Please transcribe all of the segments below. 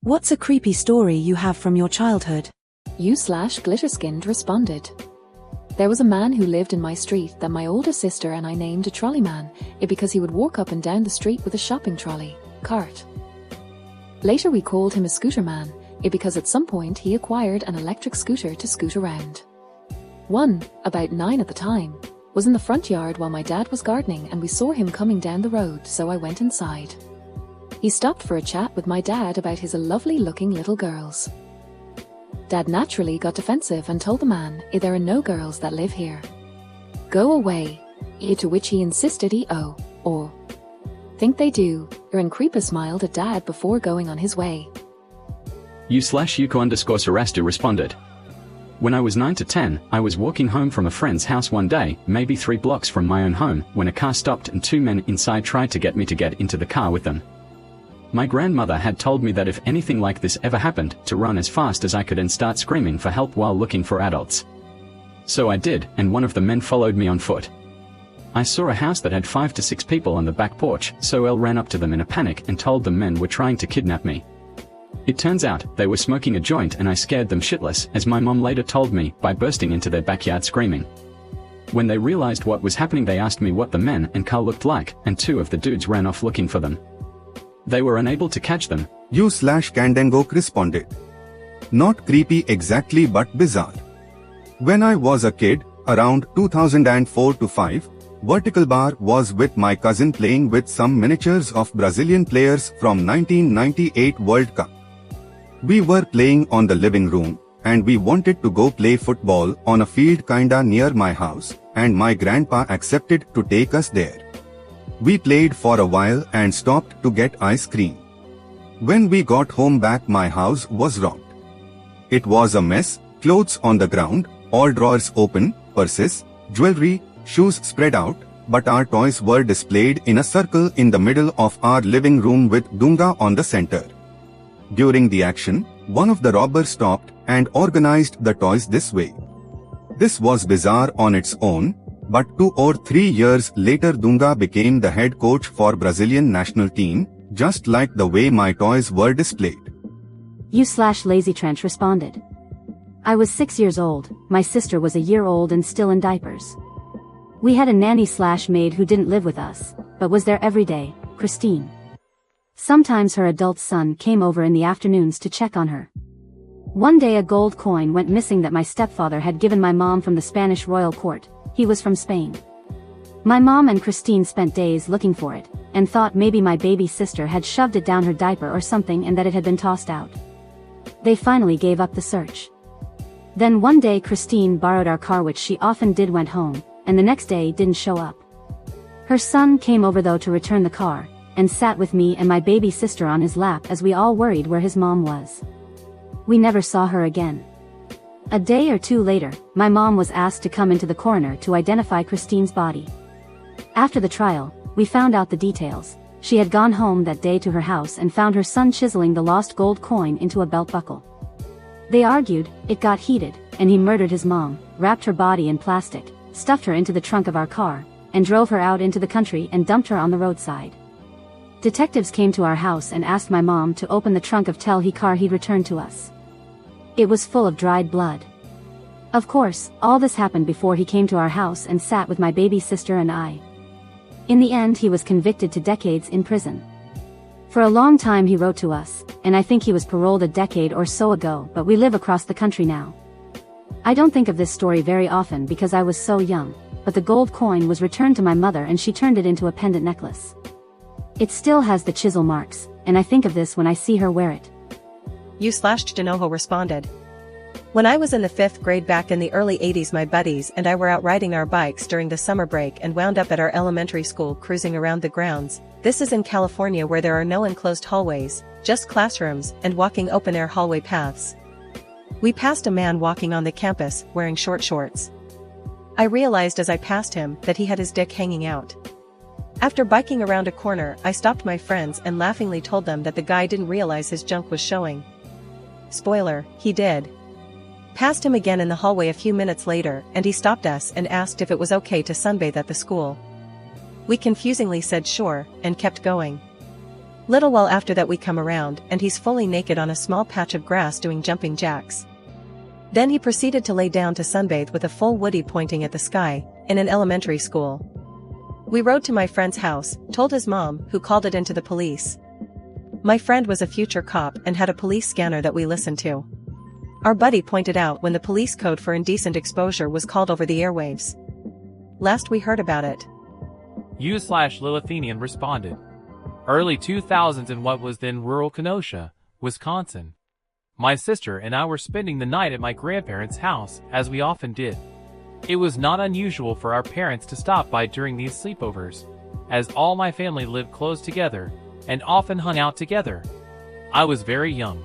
What's a creepy story you have from your childhood? You/glitterskinned responded. There was a man who lived in my street that my older sister and I named a trolley man, because he would walk up and down the street with a shopping trolley, cart. Later we called him a scooter man, because at some point he acquired an electric scooter to scoot around. One, about 9 at the time, was in the front yard while my dad was gardening and we saw him coming down the road, so I went inside. He stopped for a chat with my dad about his lovely looking little girls. Dad naturally got defensive and told the man, there are no girls that live here. Go away. To which he insisted or think they do. And Creepy smiled at Dad before going on his way. You/Yuko_Sarasta responded. When I was 9 to 10, I was walking home from a friend's house one day, maybe 3 blocks from my own home, when a car stopped and 2 men inside tried to get me to get into the car with them. My grandmother had told me that if anything like this ever happened, to run as fast as I could and start screaming for help while looking for adults. So I did, and one of the men followed me on foot. I saw a house that had 5 to 6 people on the back porch, so I ran up to them in a panic and told them men were trying to kidnap me. It turns out, they were smoking a joint and I scared them shitless, as my mom later told me, by bursting into their backyard screaming. When they realized what was happening, they asked me what the men and car looked like, and 2 of the dudes ran off looking for them. They were unable to catch them. You/Kandengok responded. Not creepy exactly but bizarre. When I was a kid, around 2004 to 5, Vertical Bar was with my cousin playing with some miniatures of Brazilian players from 1998 World Cup. We were playing on the living room, and we wanted to go play football on a field kinda near my house, and my grandpa accepted to take us there. We played for a while and stopped to get ice cream. When we got home back, my house was robbed. It was a mess, clothes on the ground, all drawers open, purses, jewelry, shoes spread out, but our toys were displayed in a circle in the middle of our living room with Dunga on the center. During the action, one of the robbers stopped and organized the toys this way. This was bizarre on its own, but 2 or 3 years later Dunga became the head coach for Brazilian national team, just like the way my toys were displayed. You/LazyTrench responded. I was 6 years old, my sister was a year old and still in diapers. We had a nanny/maid who didn't live with us, but was there every day, Christine. Sometimes her adult son came over in the afternoons to check on her. One day a gold coin went missing that my stepfather had given my mom from the Spanish royal court. He was from Spain. My mom and Christine spent days looking for it, and thought maybe my baby sister had shoved it down her diaper or something and that it had been tossed out. They finally gave up the search. Then one day Christine borrowed our car, which she often did, went home, and the next day didn't show up. Her son came over though to return the car, and sat with me and my baby sister on his lap as we all worried where his mom was. We never saw her again. A day or 2 later, my mom was asked to come into the coroner to identify Christine's body. After the trial, we found out the details. She had gone home that day to her house and found her son chiseling the lost gold coin into a belt buckle. They argued, it got heated, and he murdered his mom, wrapped her body in plastic, stuffed her into the trunk of our car, and drove her out into the country and dumped her on the roadside. Detectives came to our house and asked my mom to open the trunk of the car he'd returned to us. It was full of dried blood. Of course, all this happened before he came to our house and sat with my baby sister and I. In the end, he was convicted to decades in prison. For a long time he wrote to us, and I think he was paroled a decade or so ago, but we live across the country now. I don't think of this story very often because I was so young, but the gold coin was returned to my mother and she turned it into a pendant necklace. It still has the chisel marks, and I think of this when I see her wear it. You/Denoho responded. When I was in the 5th grade back in the early 80s, my buddies and I were out riding our bikes during the summer break and wound up at our elementary school cruising around the grounds. This is in California where there are no enclosed hallways, just classrooms and walking open-air hallway paths. We passed a man walking on the campus wearing short shorts. I realized as I passed him that he had his dick hanging out. After biking around a corner, I stopped my friends and laughingly told them that the guy didn't realize his junk was showing. Spoiler, he did. Passed him again in the hallway a few minutes later, and he stopped us and asked if it was okay to sunbathe at the school. We confusingly said sure, and kept going. Little while after that we come around and he's fully naked on a small patch of grass doing jumping jacks. Then he proceeded to lay down to sunbathe with a full woody pointing at the sky, in an elementary school. We rode to my friend's house, told his mom, who called it into the police. My friend was a future cop and had a police scanner that we listened to. Our buddy pointed out when the police code for indecent exposure was called over the airwaves. Last we heard about it. U/Lilithenian responded. Early 2000s in what was then rural Kenosha, Wisconsin. My sister and I were spending the night at my grandparents' house, as we often did. It was not unusual for our parents to stop by during these sleepovers, as all my family lived close together, and often hung out together. I was very young,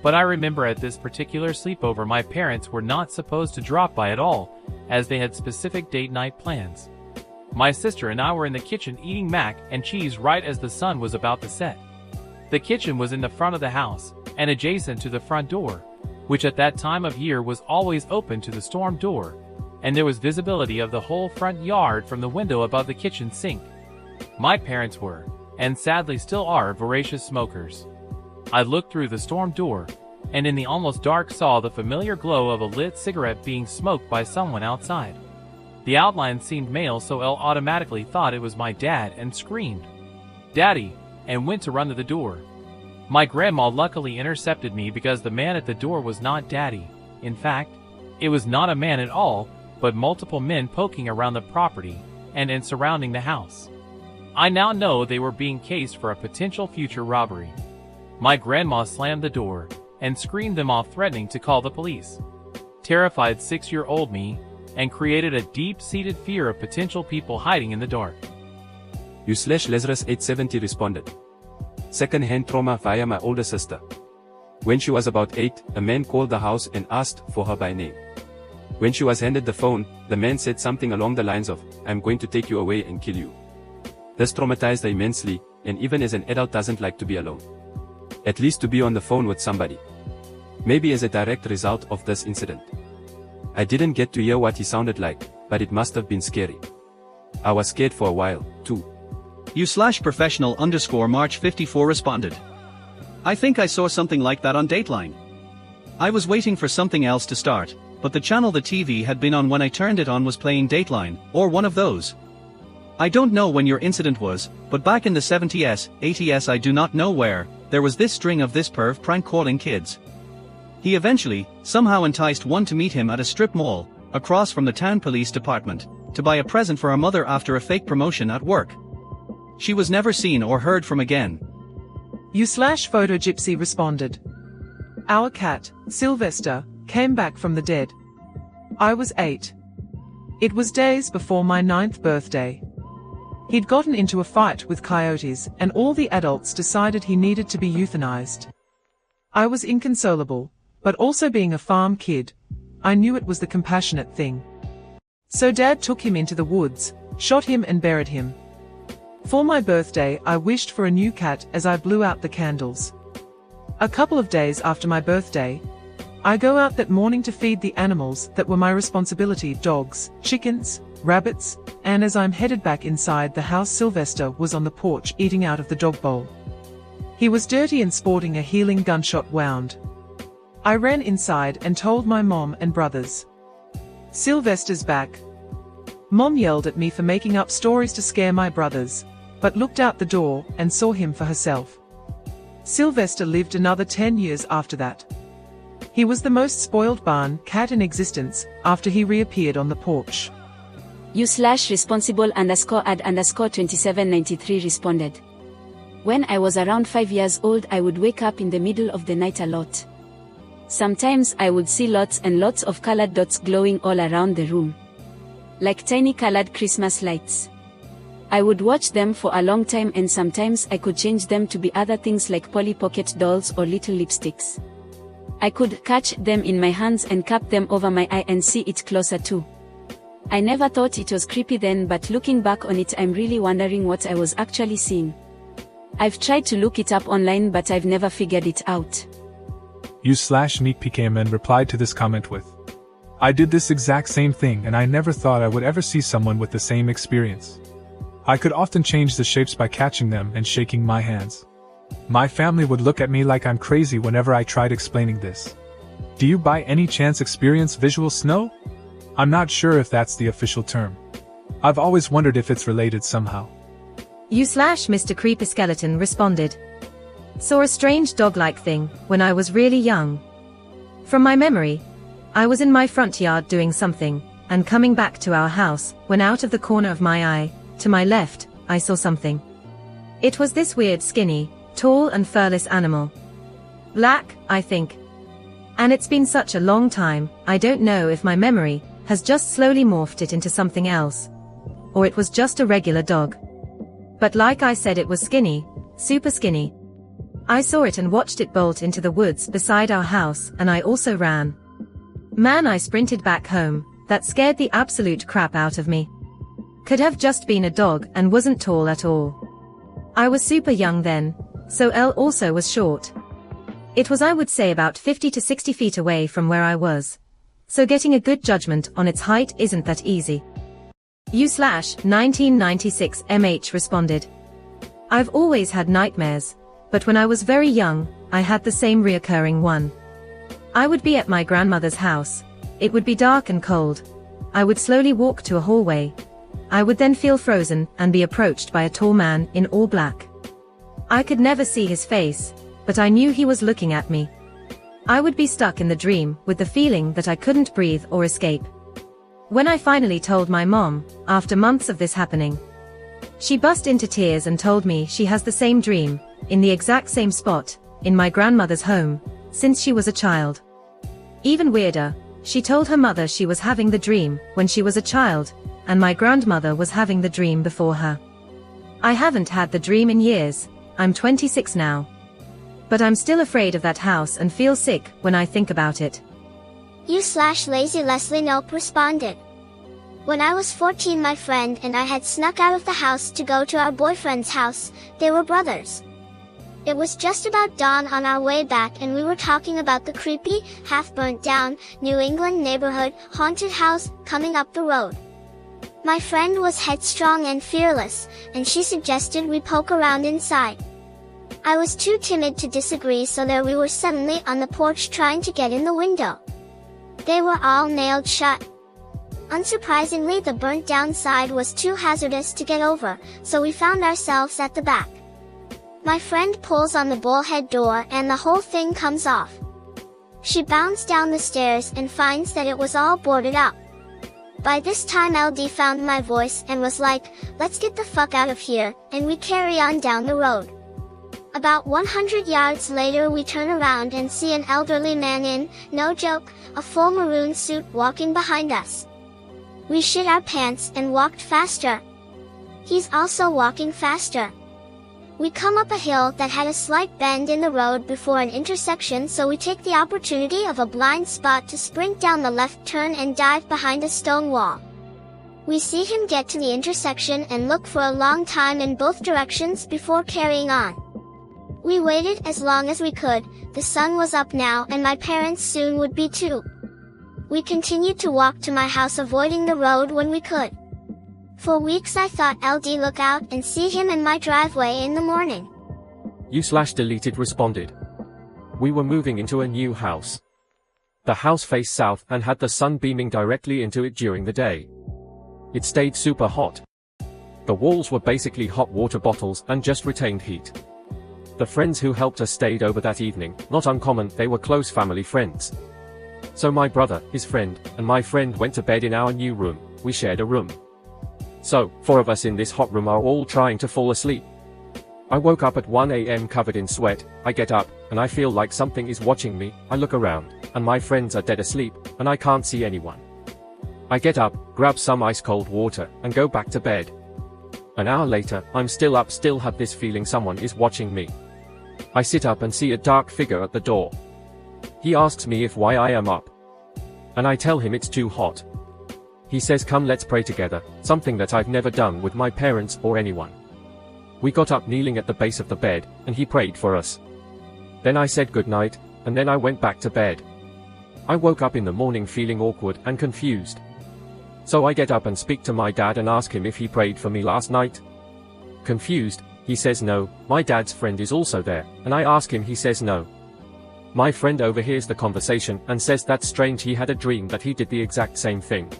but I remember at this particular sleepover my parents were not supposed to drop by at all, as they had specific date night plans. My sister and I were in the kitchen eating mac and cheese right as the sun was about to set. The kitchen was in the front of the house, and adjacent to the front door, which at that time of year was always open to the storm door, and there was visibility of the whole front yard from the window above the kitchen sink. My parents were, and sadly still are, voracious smokers. I looked through the storm door, and in the almost dark saw the familiar glow of a lit cigarette being smoked by someone outside. The outline seemed male, so Elle automatically thought it was my dad and screamed, "Daddy!" and went to run to the door. My grandma luckily intercepted me because the man at the door was not Daddy. In fact, it was not a man at all, but multiple men poking around the property and surrounding the house. I now know they were being cased for a potential future robbery. My grandma slammed the door and screamed them off, threatening to call the police. Terrified 6-year-old me, and created a deep-seated fear of potential people hiding in the dark. U/Lazarus 870 responded. Second-hand trauma via my older sister. When she was about 8, a man called the house and asked for her by name. When she was handed the phone, the man said something along the lines of, "I'm going to take you away and kill you." This traumatized her immensely, and even as an adult doesn't like to be alone. At least to be on the phone with somebody. Maybe as a direct result of this incident. I didn't get to hear what he sounded like, but it must have been scary. I was scared for a while, too. U/professional_March54 responded. I think I saw something like that on Dateline. I was waiting for something else to start, but the channel the TV had been on when I turned it on was playing Dateline, or one of those. I don't know when your incident was, but back in the 70s, 80s, I do not know where, there was this string of this perv prank calling kids. He eventually, somehow enticed one to meet him at a strip mall, across from the town police department, to buy a present for her mother after a fake promotion at work. She was never seen or heard from again. U/Photogypsy responded. Our cat, Sylvester, came back from the dead. I was 8. It was days before my 9th birthday. He'd gotten into a fight with coyotes, and all the adults decided he needed to be euthanized. I was inconsolable, but also being a farm kid, I knew it was the compassionate thing. So Dad took him into the woods, shot him and buried him. For my birthday, I wished for a new cat as I blew out the candles. A couple of days after my birthday, I go out that morning to feed the animals that were my responsibility: dogs, chickens, rabbits, and as I'm headed back inside the house, Sylvester was on the porch eating out of the dog bowl. He was dirty and sporting a healing gunshot wound. I ran inside and told my mom and brothers. Sylvester's back. Mom yelled at me for making up stories to scare my brothers, but looked out the door and saw him for herself. Sylvester lived another 10 years after that. He was the most spoiled barn cat in existence after he reappeared on the porch. U/responsible_ad_2793 responded. When I was around 5 years old, I would wake up in the middle of the night a lot. Sometimes I would see lots and lots of colored dots glowing all around the room, like tiny colored Christmas lights. I would watch them for a long time, and sometimes I could change them to be other things like Polly Pocket dolls or little lipsticks. I could catch them in my hands and cup them over my eye and see it closer too. I never thought it was creepy then, but looking back on it, I'm really wondering what I was actually seeing. I've tried to look it up online, but I've never figured it out. U/NeekPKMN replied to this comment with, I did this exact same thing, and I never thought I would ever see someone with the same experience. I could often change the shapes by catching them and shaking my hands. My family would look at me like I'm crazy whenever I tried explaining this. Do you by any chance experience visual snow? I'm not sure if that's the official term. I've always wondered if it's related somehow. Mr. Creepy Skeleton responded. Saw a strange dog-like thing when I was really young. From my memory, I was in my front yard doing something, and coming back to our house, when out of the corner of my eye, to my left, I saw something. It was this weird skinny, tall and furless animal. Black, I think. And it's been such a long time, I don't know if my memory has just slowly morphed it into something else. Or it was just a regular dog. But like I said, it was skinny, super skinny. I saw it and watched it bolt into the woods beside our house, and I also ran. Man, I sprinted back home. That scared the absolute crap out of me. Could have just been a dog and wasn't tall at all. I was super young then, so L also was short. It was, I would say, about 50 to 60 feet away from where I was. So getting a good judgment on its height isn't that easy. U/1996 MH responded. I've always had nightmares, but when I was very young, I had the same reoccurring one. I would be at my grandmother's house. It would be dark and cold. I would slowly walk to a hallway. I would then feel frozen and be approached by a tall man in all black. I could never see his face, but I knew he was looking at me. I would be stuck in the dream with the feeling that I couldn't breathe or escape. When I finally told my mom, after months of this happening, she burst into tears and told me she has the same dream, in the exact same spot, in my grandmother's home, since she was a child. Even weirder, she told her mother she was having the dream when she was a child, and my grandmother was having the dream before her. I haven't had the dream in years. I'm 26 now. But I'm still afraid of that house and feel sick when I think about it. U/Lazy Leslie Nope responded. When I was 14, my friend and I had snuck out of the house to go to our boyfriend's house. They were brothers. It was just about dawn on our way back, and we were talking about the creepy, half-burnt-down, New England neighborhood, haunted house, coming up the road. My friend was headstrong and fearless, and she suggested we poke around inside. I was too timid to disagree, so there we were suddenly on the porch trying to get in the window. They were all nailed shut. Unsurprisingly, the burnt-down side was too hazardous to get over, so we found ourselves at the back. My friend pulls on the bullhead door and the whole thing comes off. She bounced down the stairs and finds that it was all boarded up. By this time LD found my voice and was like, "Let's get the fuck out of here," and we carry on down the road. About 100 yards later we turn around and see an elderly man in, no joke, a full maroon suit walking behind us. We shit our pants and walked faster. He's also walking faster. We come up a hill that had a slight bend in the road before an intersection, so we take the opportunity of a blind spot to sprint down the left turn and dive behind a stone wall. We see him get to the intersection and look for a long time in both directions before carrying on. We waited as long as we could. The sun was up now and my parents soon would be too. We continued to walk to my house, avoiding the road when we could. For weeks I thought LD look out and see him in my driveway in the morning. U/deleted responded. We were moving into a new house. The house faced south and had the sun beaming directly into it during the day. It stayed super hot. The walls were basically hot water bottles and just retained heat. The friends who helped us stayed over that evening, not uncommon, they were close family friends. So my brother, his friend, and my friend went to bed in our new room. We shared a room. So, 4 of us in this hot room are all trying to fall asleep. I woke up at 1 a.m. covered in sweat. I get up, and I feel like something is watching me. I look around, and my friends are dead asleep, and I can't see anyone. I get up, grab some ice cold water, and go back to bed. An hour later, I'm still up, still have this feeling someone is watching me. I sit up and see a dark figure at the door. He asks me if why I am up. And I tell him it's too hot. He says, "Come, let's pray together," something that I've never done with my parents or anyone. We got up kneeling at the base of the bed, and he prayed for us. Then I said goodnight, and then I went back to bed. I woke up in the morning feeling awkward and confused. So I get up and speak to my dad and ask him if he prayed for me last night. Confused, he says no. My dad's friend is also there, and I ask him, he says no. My friend overhears the conversation and says that's strange, he had a dream that he did the exact same thing.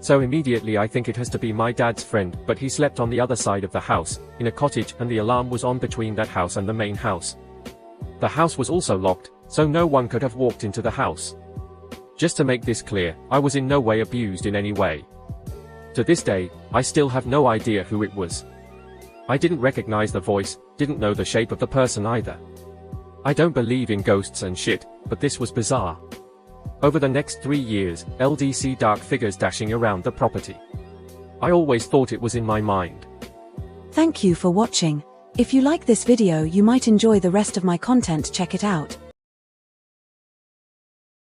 So immediately I think it has to be my dad's friend, but he slept on the other side of the house, in a cottage, and the alarm was on between that house and the main house. The house was also locked, so no one could have walked into the house. Just to make this clear, I was in no way abused in any way. To this day, I still have no idea who it was. I didn't recognize the voice, didn't know the shape of the person either. I don't believe in ghosts and shit, but this was bizarre. Over the next 3 years, LDC dark figures dashing around the property. I always thought it was in my mind. Thank you for watching. If you like this video, you might enjoy the rest of my content. Check it out.